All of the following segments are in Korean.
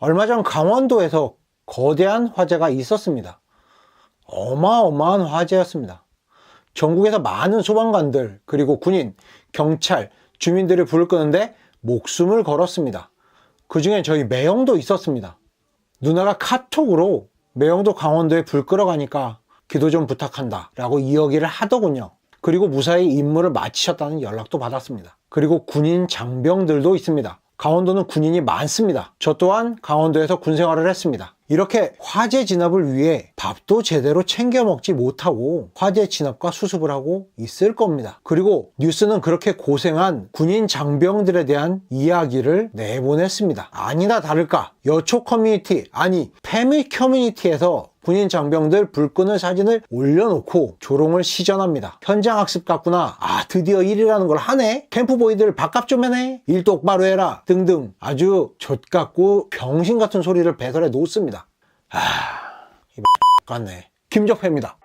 얼마 전 강원도에서 거대한 화재가 있었습니다. 어마어마한 화재였습니다. 전국에서 많은 소방관들, 그리고 군인, 경찰, 주민들이 불을 끄는데 목숨을 걸었습니다. 그 중에 저희 매형도 있었습니다. 누나가 카톡으로 매형도 강원도에 불 끌어가니까 기도 좀 부탁한다 라고 이야기를 하더군요. 그리고 무사히 임무를 마치셨다는 연락도 받았습니다. 그리고 군인 장병들도 있습니다. 강원도는 군인이 많습니다. 저 또한 강원도에서 군 생활을 했습니다. 이렇게 화재 진압을 위해 밥도 제대로 챙겨 먹지 못하고 화재 진압과 수습을 하고 있을 겁니다. 그리고 뉴스는 그렇게 고생한 군인 장병들에 대한 이야기를 내보냈습니다. 아니나 다를까 여초 커뮤니티, 아니 패밀 커뮤니티에서 군인 장병들 불 끄는 사진을 올려놓고 조롱을 시전합니다. 현장 학습 같구나. 아, 드디어 일이라는 걸 하네. 캠프보이들 밥값 좀 해내. 일 똑바로 해라. 등등 아주 젖같고 병신 같은 소리를 배설해 놓습니다. 아, 이 같네. 김적패입니다.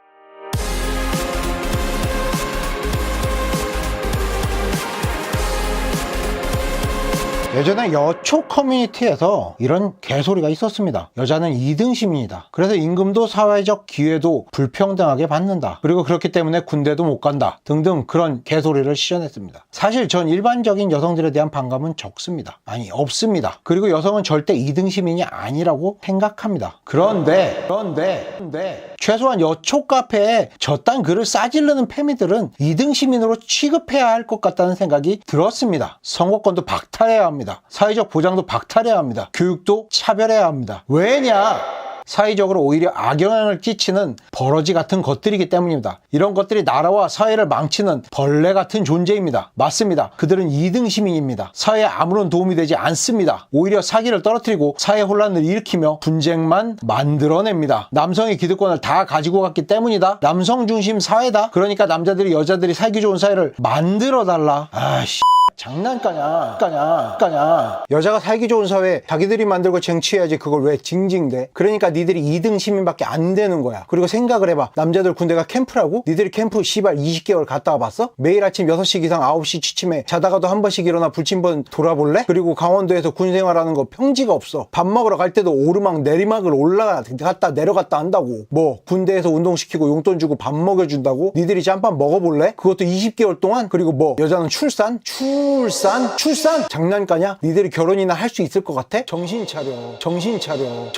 예전에 여초 커뮤니티에서 이런 개소리가 있었습니다. 여자는 2등 시민이다. 그래서 임금도 사회적 기회도 불평등하게 받는다. 그리고 그렇기 때문에 군대도 못 간다. 등등 그런 개소리를 시전했습니다. 사실 전 일반적인 여성들에 대한 반감은 적습니다. 아니, 없습니다. 그리고 여성은 절대 2등 시민이 아니라고 생각합니다. 그런데 최소한 여초 카페에 저딴 글을 싸질르는 패미들은 2등 시민으로 취급해야 할 것 같다는 생각이 들었습니다. 선거권도 박탈해야 합니다. 사회적 보장도 박탈해야 합니다. 교육도 차별해야 합니다. 왜냐? 사회적으로 오히려 악영향을 끼치는 버러지 같은 것들이기 때문입니다. 이런 것들이 나라와 사회를 망치는 벌레 같은 존재입니다. 맞습니다. 그들은 2등 시민입니다. 사회에 아무런 도움이 되지 않습니다. 오히려 사기를 떨어뜨리고 사회 혼란을 일으키며 분쟁만 만들어냅니다. 남성의 기득권을 다 가지고 갔기 때문이다. 남성 중심 사회다. 그러니까 남자들이 여자들이 살기 좋은 사회를 만들어달라. 아씨, 장난까냐. 여자가 살기 좋은 사회 자기들이 만들고 쟁취해야지. 그걸 왜 징징대? 그러니까 니들이 2등 시민밖에 안 되는 거야. 그리고 생각을 해봐. 남자들 군대가 캠프라고? 니들이 캠프 씨발 20개월 갔다 와봤어? 매일 아침 6시 기상 9시 취침해. 자다가도 한 번씩 일어나 불침번 돌아볼래? 그리고 강원도에서 군 생활하는 거 평지가 없어. 밥 먹으러 갈 때도 오르막 내리막을 올라갔다 내려갔다 한다고. 뭐 군대에서 운동시키고 용돈 주고 밥 먹여준다고? 니들이 짬밥 먹어볼래? 그것도 20개월 동안? 그리고 뭐 여자는 출산? 장난까냐? 니들이 결혼이나 할 수 있을 것 같아? 정신 차려.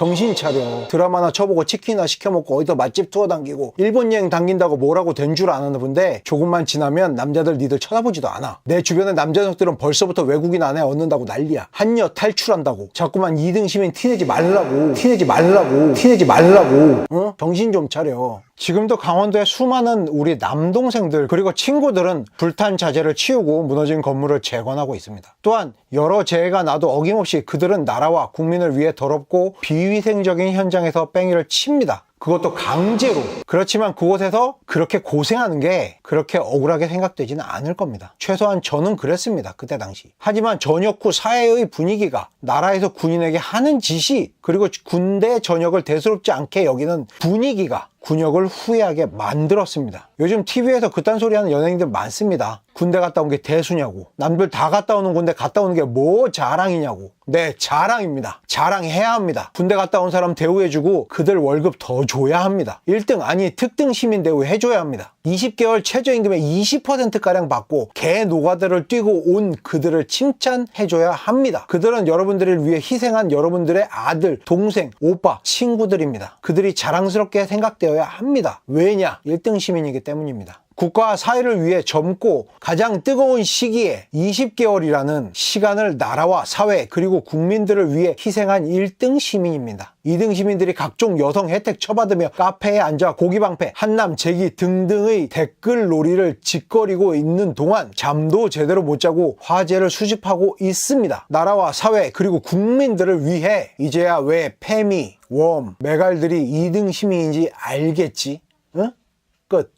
드라마나 쳐보고 치킨이나 시켜먹고 어디서 맛집 투어 당기고 일본 여행 당긴다고 뭐라고 된 줄 아나 본데 조금만 지나면 남자들 니들 쳐다보지도 않아. 내 주변의 남자 녀석들은 벌써부터 외국인 아내 얻는다고 난리야. 한여 탈출한다고. 자꾸만 2등 시민 티내지 말라고. 어? 정신 좀 차려. 지금도 강원도의 수많은 우리 남동생들 그리고 친구들은 불탄 자재를 치우고 무너진 건물을 재건하고 있습니다. 또한 여러 재해가 나도 어김없이 그들은 나라와 국민을 위해 더럽고 비위생적인 현장에서 뺑이를 칩니다. 그것도 강제로. 그렇지만 그곳에서 그렇게 고생하는 게 그렇게 억울하게 생각되지는 않을 겁니다. 최소한 저는 그랬습니다. 그때 당시. 하지만 전역 후 사회의 분위기가 나라에서 군인에게 하는 짓이 그리고 군대 전역을 대수롭지 않게 여기는 분위기가 군역을 후회하게 만들었습니다. 요즘 TV에서 그딴 소리 하는 연예인들 많습니다. 군대 갔다 온 게 대수냐고. 남들 다 갔다 오는 군대 갔다 오는 게 뭐 자랑이냐고. 네, 자랑입니다. 자랑해야 합니다. 군대 갔다 온 사람 대우해주고 그들 월급 더 줘야 합니다. 1등 아니 특등 시민 대우 해줘야 합니다. 20개월 최저임금의 20%가량 받고 개 노가다를 뛰고 온 그들을 칭찬해줘야 합니다. 그들은 여러분들을 위해 희생한 여러분들의 아들, 동생, 오빠, 친구들입니다. 그들이 자랑스럽게 생각되어야 합니다. 왜냐? 1등 시민이기 때문입니다. 국가와 사회를 위해 젊고 가장 뜨거운 시기에 20개월이라는 시간을 나라와 사회 그리고 국민들을 위해 희생한 1등 시민입니다. 2등 시민들이 각종 여성 혜택 처받으며 카페에 앉아 고기방패, 한남, 제기 등등의 댓글 놀이를 짓거리고 있는 동안 잠도 제대로 못 자고 화제를 수집하고 있습니다. 나라와 사회 그리고 국민들을 위해 이제야 왜 페미, 웜, 메갈들이 2등 시민인지 알겠지? 응? 끝.